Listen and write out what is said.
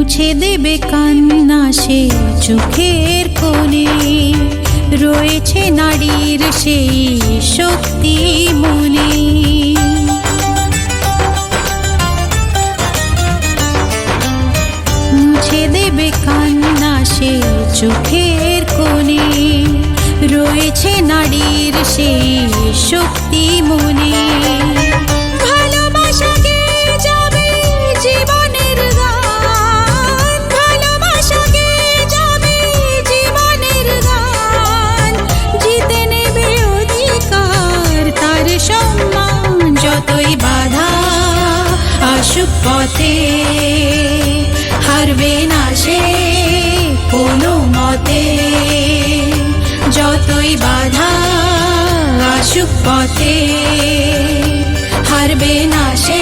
মুছে দেবে কান্না সে চোখের কোণে, রয়েছে নারীর সেই শক্তি মনে। মুছে দেবে কান্না সে চোখের কোণে, রয়েছে নারীর সেই শক্তি মনে। ভালোবাসাকে যাবে জীবনের গান, ভালোবাসাকে যাবে জীবনের গান, জিতে নেবে অধিকার তার সম্মান। যতই বাধা আসুক পথে, হারবে না সে কোনো মতে। যতই বাধা আসুক পথে, হারবে না সে